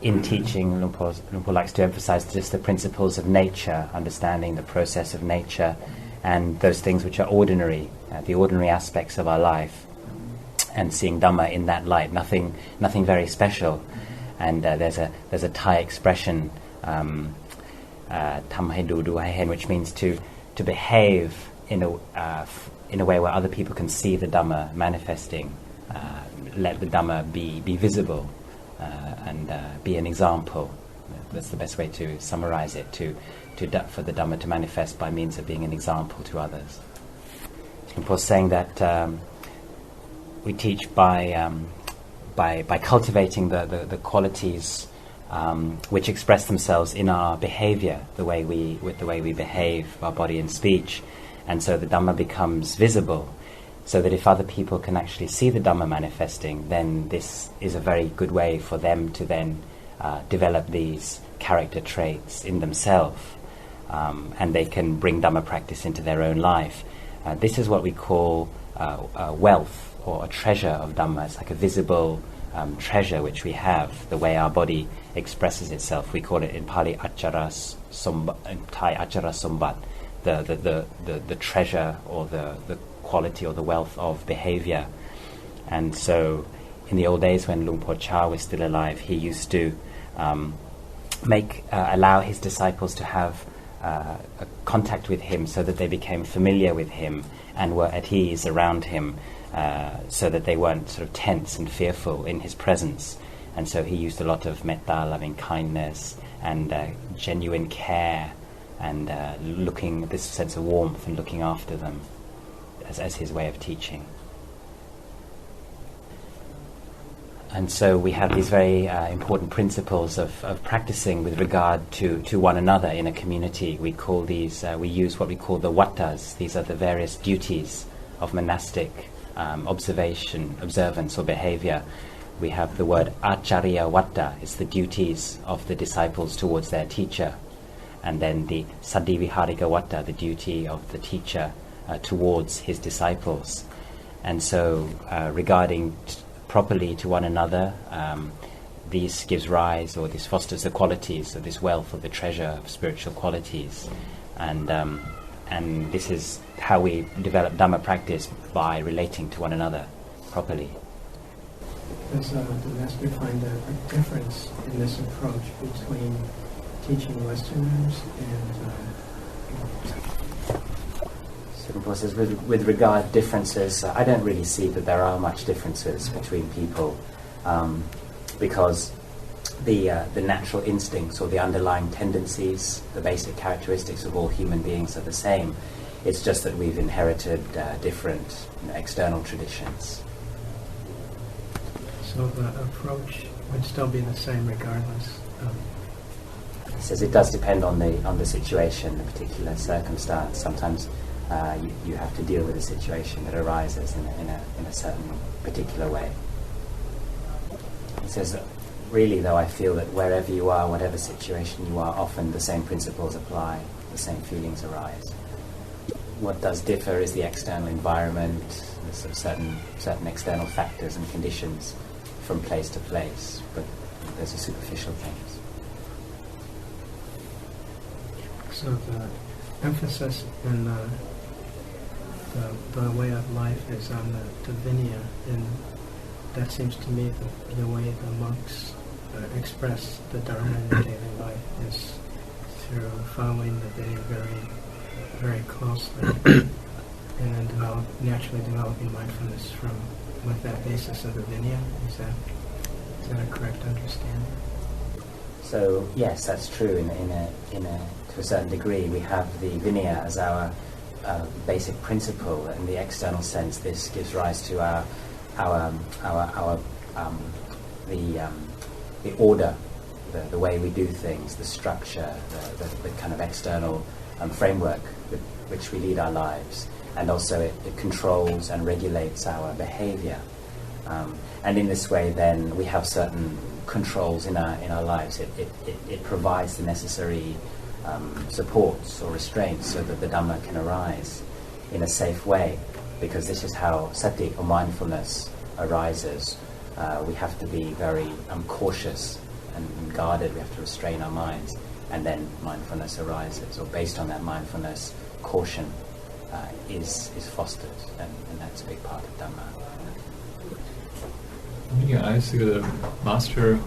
in teaching, Luang Por likes to emphasize just the principles of nature, understanding the process of nature, and those things which are ordinary, the ordinary aspects of our life, and seeing Dhamma in that light, nothing very special. And there's a Thai expression, "Tham hai du, du hai hen," which means to behave in a way where other people can see the Dhamma manifesting, let the Dhamma be visible, and be an example. That's the best way to summarize it, for the Dhamma to manifest by means of being an example to others. Of course, saying that we teach by cultivating the qualities which express themselves in our behavior, the way we behave, our body and speech, and so the Dhamma becomes visible, so that if other people can actually see the Dhamma manifesting, then this is a very good way for them to then develop these character traits in themselves, and they can bring Dhamma practice into their own life. This is what we call wealth, or a treasure of Dhamma. It's like a visible treasure which we have, the way our body expresses itself. We call it in Pali Achara Sombat, in Thai Achara Sombat, the treasure or the quality or the wealth of behavior. And so in the old days when Luang Por Chah was still alive, he used to allow his disciples to have a contact with him, so that they became familiar with him and were at ease around him, so that they weren't sort of tense and fearful in his presence. And so he used a lot of metta, loving kindness, and genuine care, and this sense of warmth and looking after them as his way of teaching. And so we have these very important principles of practicing with regard to one another in a community. We call these, we use what we call the wattas. These are the various duties of monastic observance or behavior. We have the word acharya watta, it's the duties of the disciples towards their teacher. And then the saddiviharika watta, the duty of the teacher towards his disciples. And so regarding properly to one another, this gives rise, or this fosters the qualities of this wealth, or the treasure of spiritual qualities. And this is how we develop Dhamma practice, by relating to one another properly. Does the Master find a difference in this approach between teaching Westerners and So of course, with regard differences, I don't really see that there are much differences between people, because the natural instincts or the underlying tendencies, the basic characteristics of all human beings are the same. It's just that we've inherited different external traditions. So the approach would still be the same regardless of... He says it does depend on the situation, the particular circumstance. Sometimes you have to deal with a situation that arises in a certain particular way. He says that really, though, I feel that wherever you are, whatever situation you are, often the same principles apply, the same feelings arise. What does differ is the external environment, the sort of certain external factors and conditions from place to place, but those are superficial things. So the emphasis in the way of life is on the vinaya, and that seems to me the way the monks express the Dharma in their daily life is through following the day very, very closely, and then naturally developing mindfulness with that basis of the vinaya. Is that a correct understanding? So yes, that's true. To a certain degree, we have the vinaya as our basic principle. In the external sense, this gives rise to the order, the way we do things, the structure, the kind of external framework with which we lead our lives, and also it controls and regulates our behavior. And in this way, then we have certain controls in our lives. It provides the necessary supports or restraints so that the Dhamma can arise in a safe way, because this is how sati or mindfulness arises. We have to be very cautious and guarded. We have to restrain our minds, and then mindfulness arises, or based on that mindfulness, caution is fostered, and that's a big part of Dhamma. You can ask the master,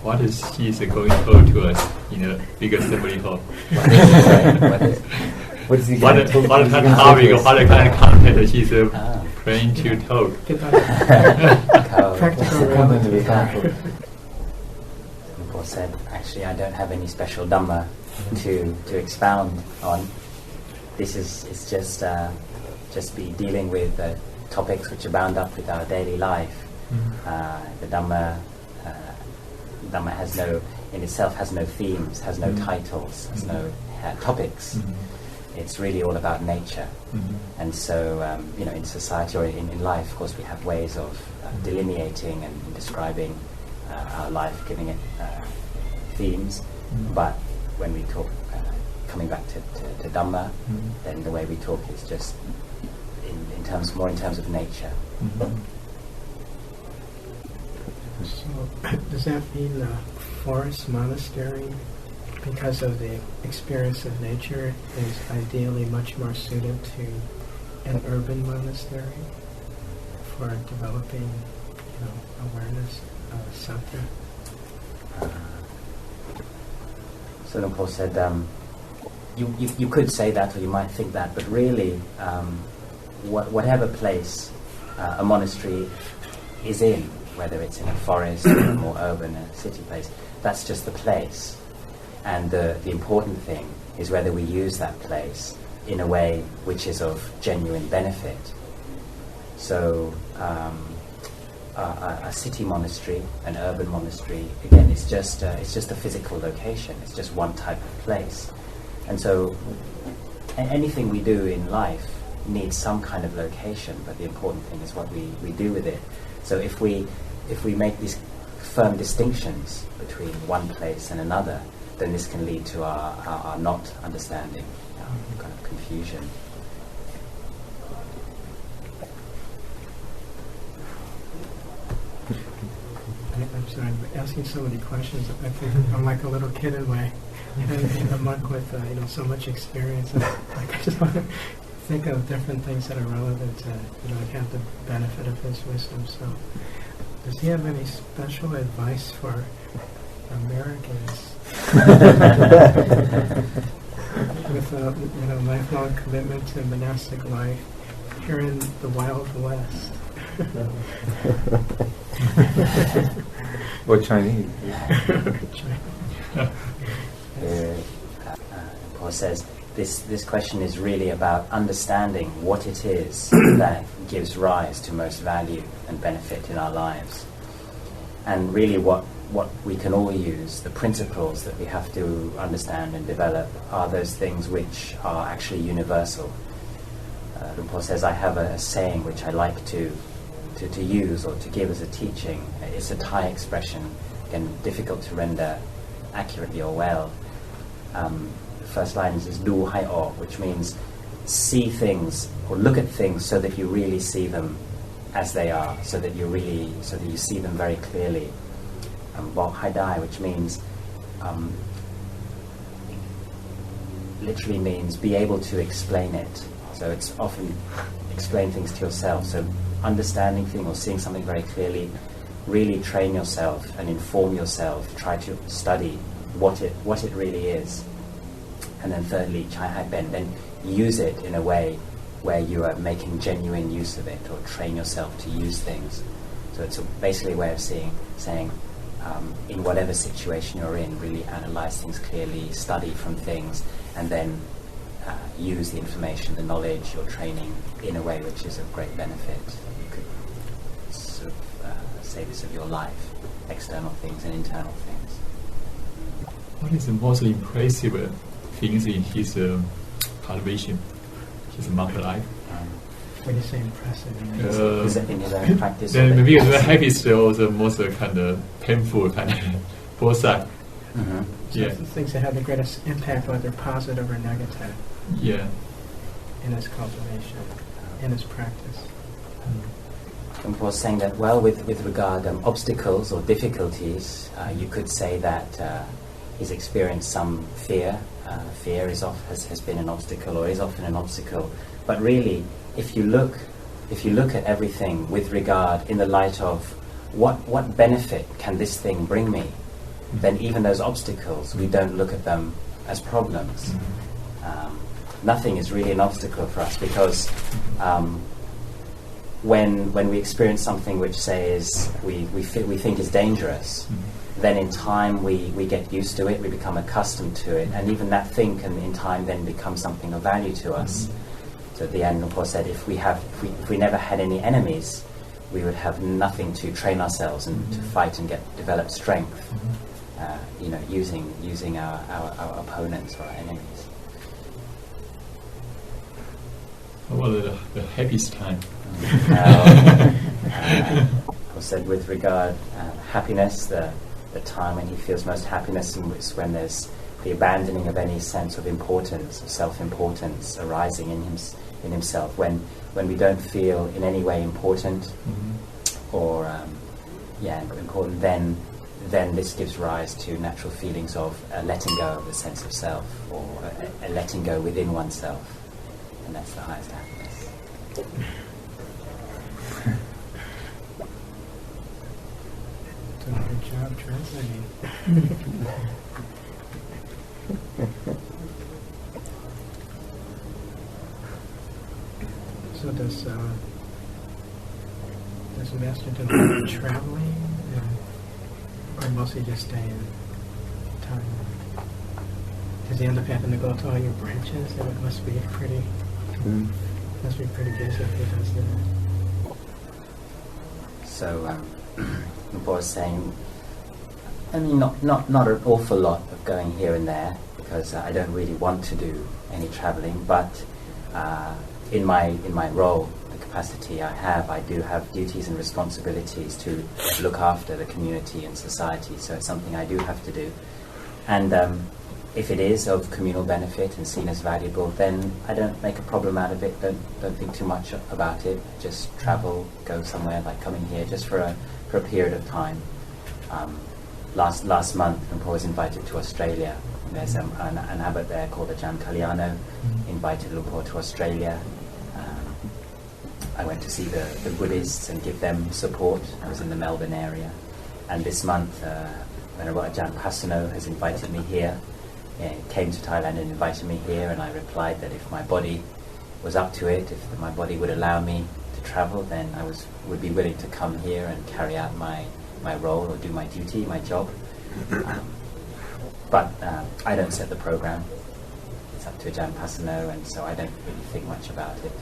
what is he going to hold to us in a big assembly hall? What is he what going to talk kind of topic or what kind of content he's planning to talk? Paul said, actually, I don't have any special Dhamma to expound on. This is just be dealing with topics which are bound up with our daily life. The Dhamma has no, in itself, has no themes, has no titles, has no topics. It's really all about nature. And so, in society or in life, of course, we have ways of delineating and describing our life, giving it themes. But when we talk, coming back to Dhamma, then the way we talk is just in terms of nature. So, does that mean the forest monastery, because of the experience of nature, is ideally much more suited to an urban monastery for developing, awareness of sati? So Luang Por said, you could say that, or you might think that, but really, whatever place a monastery is in, whether it's in a forest or a more urban, a city place, that's just the place. And the important thing is whether we use that place in a way which is of genuine benefit. So a city monastery, an urban monastery, again, it's just a physical location. It's just one type of place. And so anything we do in life needs some kind of location, but the important thing is what we do with it. So if we make these firm distinctions between one place and another, then this can lead to our not understanding, kind of confusion. I'm sorry, I'm asking so many questions. I think I'm like a little kid in a monk with so much experience. I just want to think of different things that are relevant to have the benefit of his wisdom. So, does he have any special advice for Americans with a lifelong commitment to monastic life here in the Wild West? Or Chinese. Paul says this question is really about understanding what it is that gives rise to most value and benefit in our lives. And really what we can all use, the principles that we have to understand and develop, are those things which are actually universal. Luang Por says, I have a saying which I like to use or to give as a teaching. It's a Thai expression, again, difficult to render accurately or well. The first line is "du hai o," which means see things or look at things so that you really see them as they are, so that you see them very clearly. Bok hai dai, which means literally means be able to explain it. So it's often explain things to yourself. So understanding things or seeing something very clearly, really train yourself and inform yourself. Try to study what it really is. And then thirdly, chai hai ben, then use it in a way where you are making genuine use of it, or train yourself to use things. So it's basically a way of saying, in whatever situation you're in, really analyze things clearly, study from things, and then use the information, the knowledge, your training in a way which is of great benefit. You could sort of say this of your life, external things and internal things. What is the most impressive things in his cultivation, his monk life? When you say impressive, is it in his own practice? Maybe the happiest or the most kind of painful kind of both sides. So the things that have the greatest impact, whether positive or negative. Yeah. In his cultivation, in his practice. Luang Por was saying that, well, with regard obstacles or difficulties, you could say that he's experienced some fear. Fear has been an obstacle, or is often an obstacle. But really, if you look at everything with regard in the light of what benefit can this thing bring me, then even those obstacles, we don't look at them as problems. Nothing is really an obstacle for us, because when we experience something which, say, we think is dangerous, then in time we get used to it, we become accustomed to it, and even that thing can in time then become something of value to us. So at the end, Luang Por said, if we never had any enemies, we would have nothing to train ourselves and to fight and develop strength. Using our opponents or our enemies. What was the happiest time? I said with regard happiness, the time when he feels most happiness is when there's the abandoning of any sense of importance, of self-importance arising in himself. When we don't feel in any way important or important, then this gives rise to natural feelings of letting go of the sense of self, or a letting go within oneself, and that's the highest happiness. Doing a good job translating. So does Master do a lot of traveling, or mostly just stay in Thailand? Does he end up having to go to all your branches? It must be pretty busy if he does that. So Luang Por was saying, I mean, not an awful lot of going here and there, because I don't really want to do any traveling, but in my role, the capacity I do have duties and responsibilities to look after the community and society, so it's something I do have to do. And if it is of communal benefit and seen as valuable, then I don't make a problem out of it, don't think too much about it, just travel, go somewhere, like coming here just for a period of time. Last month, Luang Por was invited to Australia. There's an abbot there called Ajahn Chah invited Luang Por to Australia. I went to see the Buddhists and give them support. I was in the Melbourne area. And this month, Venerable Ajahn Chah has invited me here. Came to Thailand and invited me here, and I replied that if my body was up to it, if my body would allow me to travel, then I would be willing to come here and carry out my role or do my duty, my job. But I don't set the program. It's up to Ajahn Chah, and so I don't really think much about it.